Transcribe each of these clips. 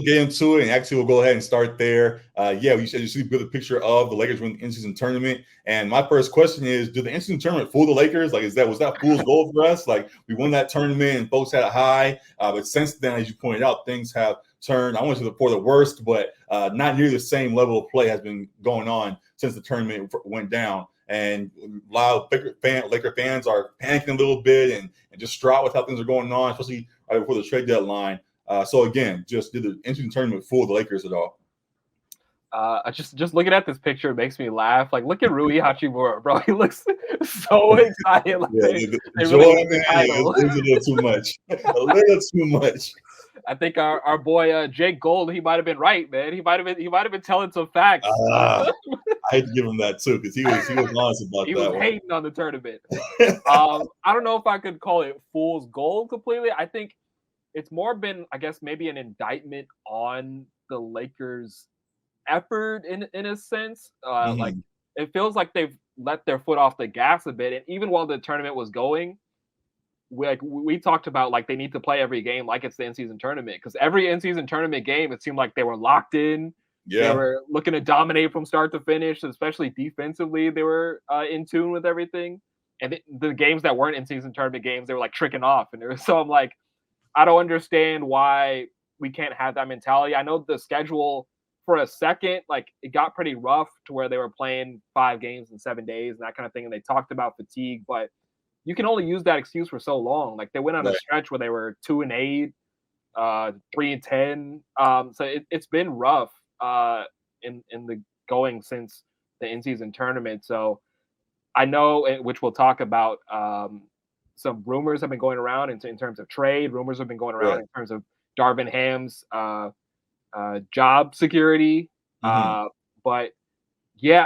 we'll get into it, and actually we'll go ahead and start there. Yeah, you see a good picture of the Lakers winning the in-season tournament. And my first question is, did the in-season tournament fool the Lakers? Like, was that fool's gold for us? Like, we won that tournament and folks had a high, but since then, as you pointed out, things have turned. I went to for the worst, but not near the same level of play has been going on since the tournament went down. And a lot of Laker fans are panicking a little bit and distraught with how things are going on, especially right before the trade deadline. So again, just did the in-season tournament fool the Lakers at all? Just looking at this picture makes me laugh. Like, look at Rui Hachimura, bro. He looks so excited. Like the they joy, really man, it was a little too much. A little too much. I think our boy Jake Gold, he might have been right, man. He might have been telling some facts. I hate to give him that too, because he was honest about he that. Was hating on the tournament. I don't know if I could call it fool's gold completely. I think it's more been, I guess, maybe an indictment on the Lakers' effort in a sense. Like, it feels like they've let their foot off the gas a bit, and even while the tournament was going, we talked about, like, they need to play every game like it's the in-season tournament, because every in-season tournament game, it seemed like they were locked in. Yeah. They were looking to dominate from start to finish, especially defensively. They were in tune with everything. And the games that weren't in-season tournament games, they were like tricking off. And so I'm like, I don't understand why we can't have that mentality. I know the schedule for a second, like, it got pretty rough to where they were playing 5 games in 7 days and that kind of thing. And they talked about fatigue, but you can only use that excuse for so long. Like, they went on a stretch where they were 2-8, 3-10. So it's been rough in the going since the in-season tournament. So I know, which we'll talk about, some rumors have been going around in terms of trade. Rumors have been going around in terms of Darvin Ham's job security. But yeah,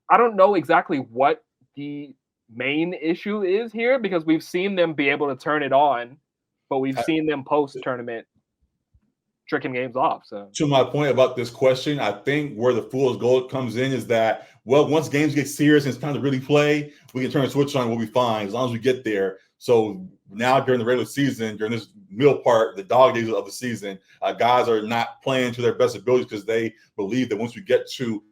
I don't know exactly what the main issue is here, because we've seen them be able to turn it on, but we've seen them post-tournament tricking games off. So, to my point about this question, I think where the fool's gold comes in is that, well, once games get serious and it's time to really play, we can turn the switch on and we'll be fine as long as we get there. So now during the regular season, during this middle part, the dog days of the season, guys are not playing to their best abilities because they believe that once we get to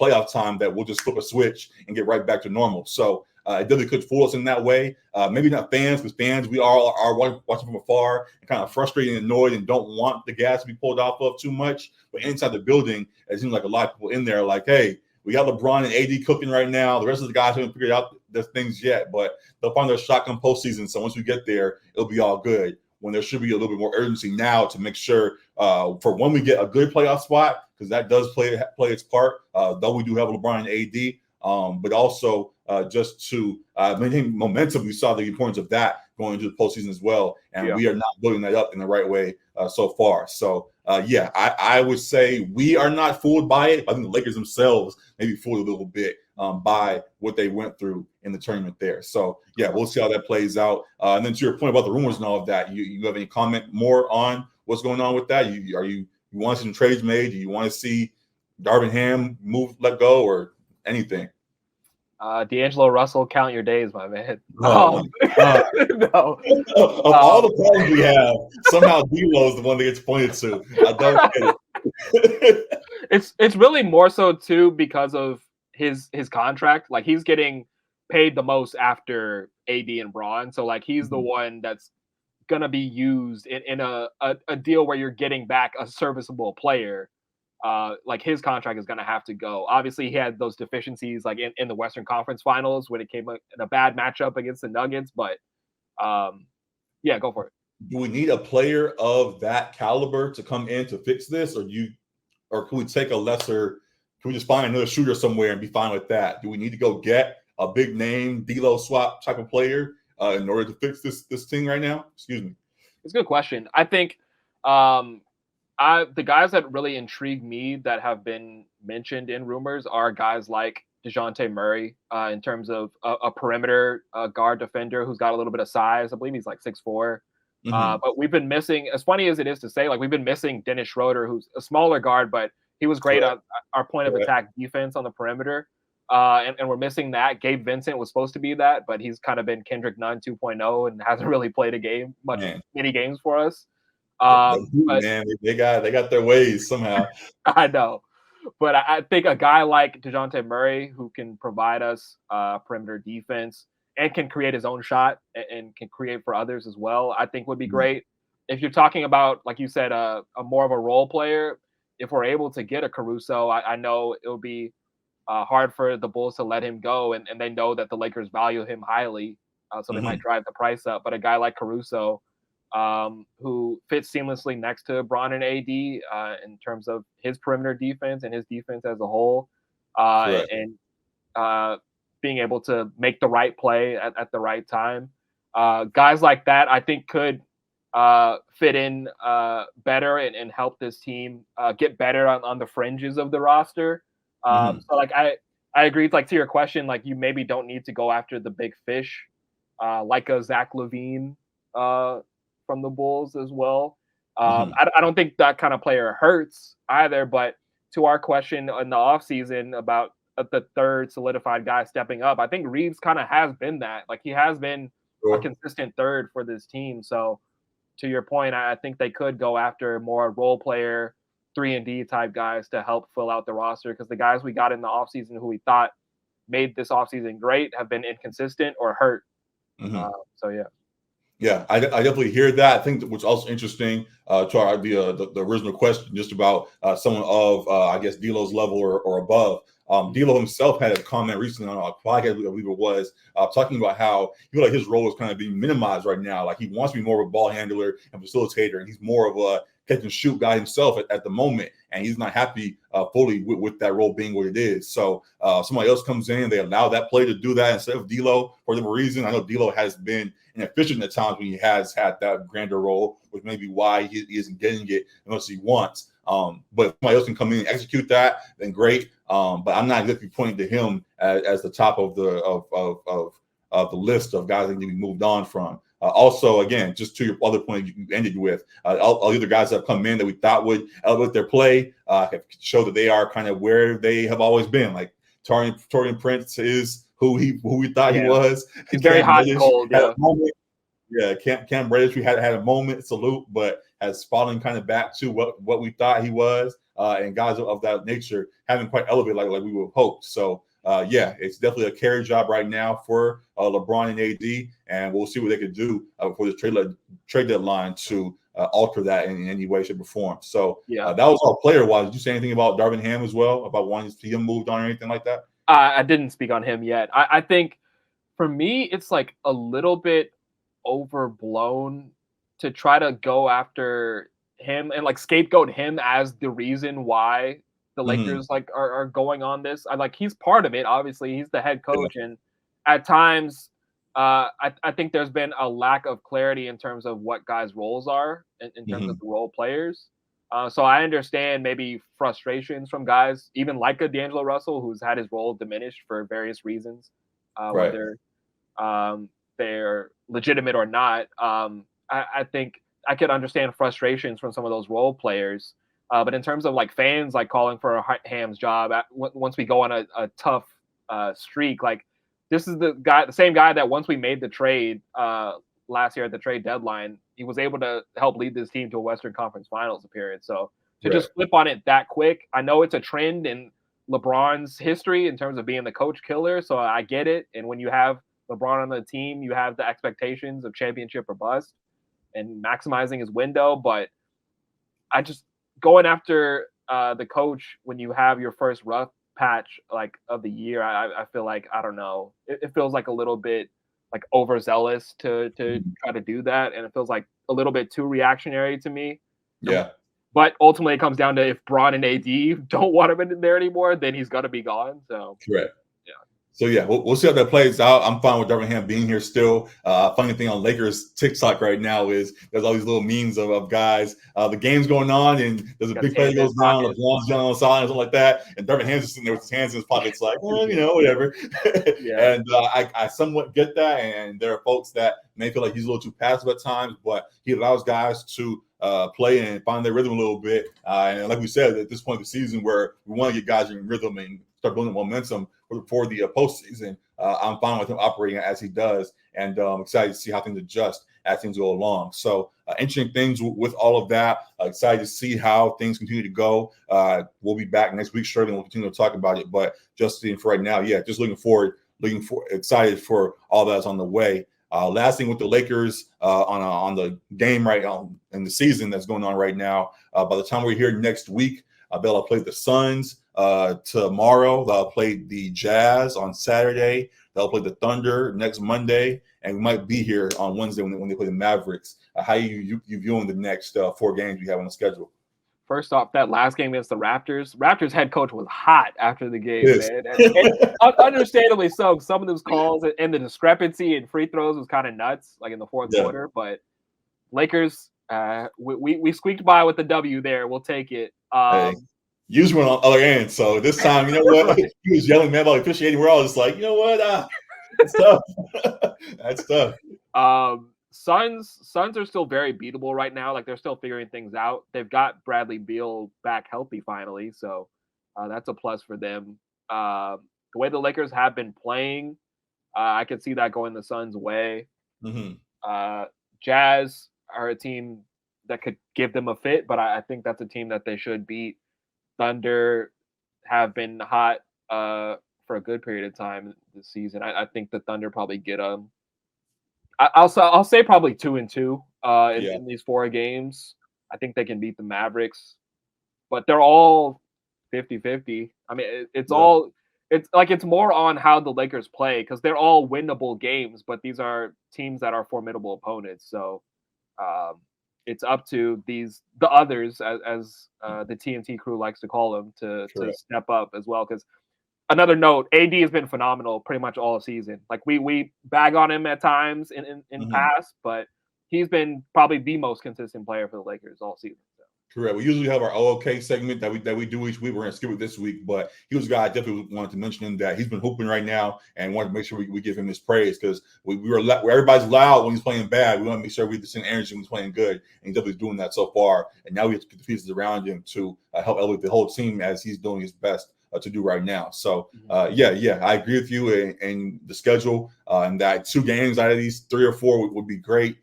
playoff time, that we'll just flip a switch and get right back to normal. So it really could fool us in that way. Maybe not fans, because fans, we all are watching from afar and kind of frustrated and annoyed and don't want the gas to be pulled off of too much. But inside the building, it seems like a lot of people in there are like, hey, we got LeBron and AD cooking right now. The rest of the guys haven't figured out their things yet, but they'll find their shotgun postseason. So once we get there, it'll be all good. When there should be a little bit more urgency now to make sure for when we get a good playoff spot, because that does play its part, though we do have LeBron and AD, but also just to maintain momentum. We saw the importance of that going into the postseason as well, and we are not building that up in the right way so far. So, yeah, I would say we are not fooled by it. I think the Lakers themselves may be fooled a little bit by what they went through in the tournament there. So, yeah, we'll see how that plays out. And then to your point about the rumors and all of that, you have any comment more on what's going on with that? You want to see some trades made? Do you want to see Darvin Ham let go, or anything? D'Angelo Russell, count your days, my man. No. No. Of all the problems we have, somehow D'Lo is the one that gets pointed to. I don't get it. It's really more so too because of his contract. Like, he's getting paid the most after AD and Braun, so like he's the one that's gonna be used in a deal where you're getting back a serviceable player. Like, his contract is going to have to go. Obviously, he had those deficiencies like in the Western Conference Finals when it came in a bad matchup against the Nuggets. But yeah, go for it. Do we need a player of that caliber to come in to fix this, or can we take a lesser? Can we just find another shooter somewhere and be fine with that? Do we need to go get a big name D'Lo swap type of player in order to fix this thing right now? Excuse me. It's a good question. I think the guys that really intrigue me that have been mentioned in rumors are guys like DeJounte Murray in terms of a perimeter guard defender who's got a little bit of size. I believe he's like 6'4". But we've been missing, as funny as it is to say, like, we've been missing Dennis Schroeder, who's a smaller guard, but he was great at our point of attack defense on the perimeter. And we're missing that. Gabe Vincent was supposed to be that, but he's kind of been Kendrick Nunn 2.0 and hasn't really played many games for us. But Man, they got their ways somehow. I know. But I think a guy like DeJounte Murray, who can provide us perimeter defense and can create his own shot and can create for others as well, I think would be Mhm. great. If you're talking about, like you said, a more of a role player, if we're able to get a Caruso, I know it will be hard for the Bulls to let him go, and they know that the Lakers value him highly, so they might Mhm. drive the price up. But a guy like Caruso, who fits seamlessly next to Bron and AD in terms of his perimeter defense and his defense as a whole, Correct. and being able to make the right play at the right time. Guys like that, I think, could fit in better and help this team get better on the fringes of the roster. Mhm. So like I agree. Like to your question, like you maybe don't need to go after the big fish, like a Zach Levine from the Bulls as well. Mhm. I don't think that kind of player hurts either. But to our question in the offseason about the third solidified guy stepping up, I think Reeves kind of has been that. Like he has been a Sure. consistent third for this team. So to your point, I think they could go after more role player 3-and-D type guys to help fill out the roster because the guys we got in the offseason who we thought made this offseason great have been inconsistent or hurt. Mhm. So yeah. Yeah, I definitely hear that. I think what's also interesting to the original question, just about someone of I guess D'Lo's level or above. D'Lo himself had a comment recently on a podcast, I believe it was, talking about how he feel like his role is kind of being minimized right now. Like he wants to be more of a ball handler and facilitator, and he's more of a catch and shoot guy himself at the moment, and he's not happy fully with that role being what it is. So somebody else comes in, they allow that player to do that instead of D'Lo for whatever reason. I know D'Lo has been inefficient at times when he has had that grander role, which may be why he isn't getting it unless he wants. But if somebody else can come in and execute that, then great. But I'm not exactly pointing to him as the top of the list of guys that need to be moved on from. Also, again, just to your other point you ended with, all the other guys that have come in that we thought would elevate their play have showed that they are kind of where they have always been. Like Torian Prince is who we thought he Yeah. was. He's very Cam hot and Reddish cold. had a Yeah. moment. Yeah, Cam Reddish, we had a moment, salute, but has fallen kind of back to what we thought he was, and guys of that nature haven't quite elevated like we would have hoped. So yeah, it's definitely a carry job right now for LeBron and AD, and we'll see what they can do for the trade deadline to alter that in any way, shape, or form. So Yeah. that was all player wise. Did you say anything about Darvin Ham as well, about wanting to see him moved on or anything like that? I didn't speak on him yet. I think for me, it's like a little bit overblown to try to go after him and like scapegoat him as the reason why the Mm-hmm. Lakers like are going on this. I like he's part of it. Obviously, he's the head coach, and at times, I think there's been a lack of clarity in terms of what guys' roles are in terms of Mm-hmm. the role players. So I understand maybe frustrations from guys, even like a D'Angelo Russell, who's had his role diminished for various reasons, Right. whether they're legitimate or not. I think I could understand frustrations from some of those role players. But in terms of like fans, like calling for Ham's job once we go on a tough streak, like this is the same guy that once we made the trade last year at the trade deadline, he was able to help lead this team to a Western Conference Finals appearance. So to Right. just flip on it that quick, I know it's a trend in LeBron's history in terms of being the coach killer. So I get it. And when you have LeBron on the team, you have the expectations of championship or bust and maximizing his window. But I just going after the coach when you have your first rough patch like of the year, I feel like I don't know. It feels like a little bit like overzealous to Mhm. try to do that, and it feels like a little bit too reactionary to me. Um, Yeah. But ultimately, it comes down to if Braun and AD don't want him in there anymore, then he's gonna be gone. So Correct. yeah. So yeah, we'll see how that plays out. I'm fine with Darvin Ham being here still. Funny thing on Lakers TikTok right now is there's all these little memes of guys. The game's going on and there's a Got his big play that hands in his goes down, pocket. LeBron's yelling on the side and something like that, and Darvin Ham's just sitting there with his hands in his pockets, like, whatever. Yeah. And I somewhat get that, and there are folks that may feel like he's a little too passive at times, but he allows guys to play and find their rhythm a little bit. And like we said, at this point in the season where we want to get guys in rhythm and start building momentum for the postseason, I'm fine with him operating as he does, and I'm excited to see how things adjust as things go along. So interesting things with all of that. Excited to see how things continue to go. We'll be back next week, surely, and we'll continue to talk about it. But just for right now, just excited for all that's on the way. Last thing with the Lakers on the game right now in the season that's going on right now. By the time we're here next week, they'll play the Suns tomorrow. They'll play the Jazz on Saturday. They'll play the Thunder next Monday, and we might be here on Wednesday when they play the Mavericks. How you viewing the next 4 games we have on the schedule? First off, that last game against the Raptors head coach was hot after the game, Yes. man. And understandably so. Some of those calls and the discrepancy in free throws was kind of nuts, like in the fourth quarter. But Lakers, we squeaked by with the W there. We'll take it. Usually on the other end. So this time, you know what? He was yelling, man, about officiating. We're all just like, you know what? It's tough. That's tough. Suns are still very beatable right now. Like, they're still figuring things out. They've got Bradley Beal back healthy finally, so that's a plus for them. The way the Lakers have been playing, I could see that going the Suns' way. Mm-hmm. Jazz are a team that could give them a fit, but I think that's a team that they should beat. Thunder have been hot for a good period of time this season. I think the Thunder probably get them. I'll say probably 2-2 in these 4 games. I think they can beat the Mavericks, but they're all 50-50. I mean, it's more on how the Lakers play, because they're all winnable games, but these are teams that are formidable opponents. So it's up to the others, as the TNT crew likes to call them, to step up as well. Because another note, AD has been phenomenal pretty much all season. Like, we bag on him at times in past, but he's been probably the most consistent player for the Lakers all season. So. Correct. We usually have our OK segment that we do each week. We're going to skip it this week, but he was a guy I definitely wanted to mention him, that he's been hooping right now, and wanted to make sure we give him his praise, because where everybody's loud when he's playing bad. We want to make sure we have the same energy when he's playing good, and he's definitely doing that so far. And now we have to get the pieces around him to help elevate the whole team, as he's doing his best to do right now. So I agree with you in the schedule, and that 2 games out of these 3 or 4 would be great.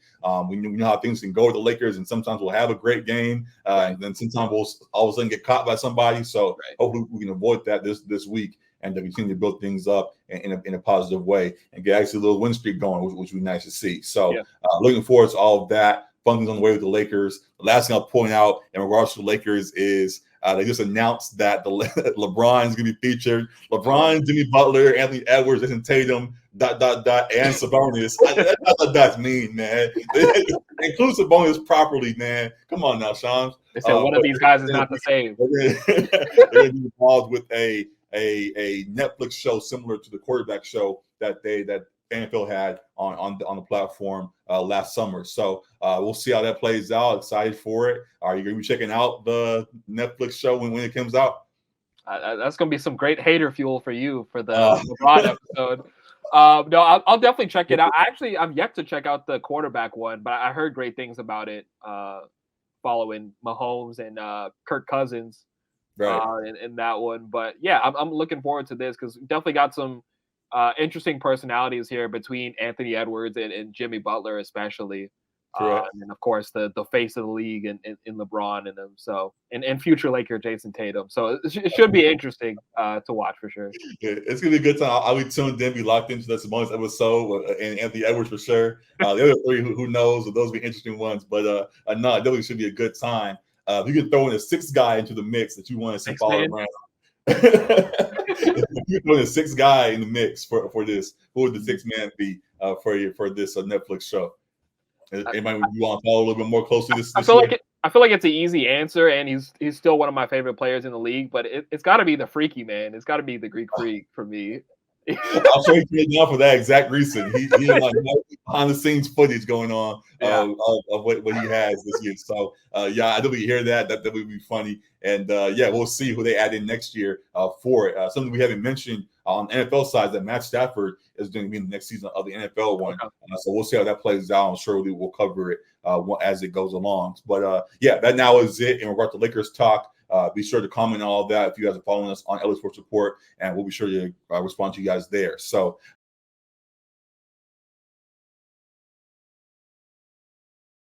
We know how things can go with the Lakers, and sometimes we'll have a great game, and then sometimes we'll all of a sudden get caught by somebody. So hopefully we can avoid that this week, and continue to build things up in a positive way, and get actually a little win streak going, which would be nice to see. So looking forward to all of that. Fun things on the way with the Lakers. The last thing I'll point out in regards to the Lakers is they just announced that LeBron's going to be featured. LeBron, Jimmy Butler, Anthony Edwards, Jason Tatum, ... and Sabonis. That's mean, man. Include Sabonis properly, man. Come on now, Sean. They said one of these guys is not the same. They're going to be involved with a Netflix show similar to the quarterback show that NFL had on the platform last summer. So we'll see how that plays out. Excited for it. Are you going to be checking out the Netflix show when it comes out? That's going to be some great hater fuel for you for the LeBron episode. No, I'll definitely check it out. I'm yet to check out the quarterback one, but I heard great things about it following Mahomes and Kirk Cousins in that one. But yeah, I'm looking forward to this, because definitely got some interesting personalities here between Anthony Edwards and Jimmy Butler, especially. And of course the face of the league in LeBron and them. So and future Laker Jason Tatum. So it should be interesting to watch for sure. Yeah, it's gonna be a good time. I'll be tuned in, be locked into that Sabonis episode, and Anthony Edwards for sure. The other 3, who knows? Those will be interesting ones. But no, it definitely should be a good time. You can throw in a 6th guy into the mix that you want to see follow around. If you're putting a 6th guy in the mix for this, who would the 6th man be for this Netflix show? Anybody you want to follow a little bit more closely this I feel like it's an easy answer, and he's still one of my favorite players in the league. But it's got to be the freaky man. It's got to be the Greek Freak for me. I'm sure he's down for that exact reason. He like behind the scenes footage going on of what he has this year. So I definitely hear that. That would be funny. And we'll see who they add in next year for it. Something we haven't mentioned on the NFL side, that Matt Stafford is going to be in the next season of the NFL one. So we'll see how that plays out. I'm sure we'll cover it as it goes along. But that now is it in regard to Lakers talk. Be sure to comment on all that if you guys are following us on LA Sports Report, and we'll be sure to respond to you guys there. So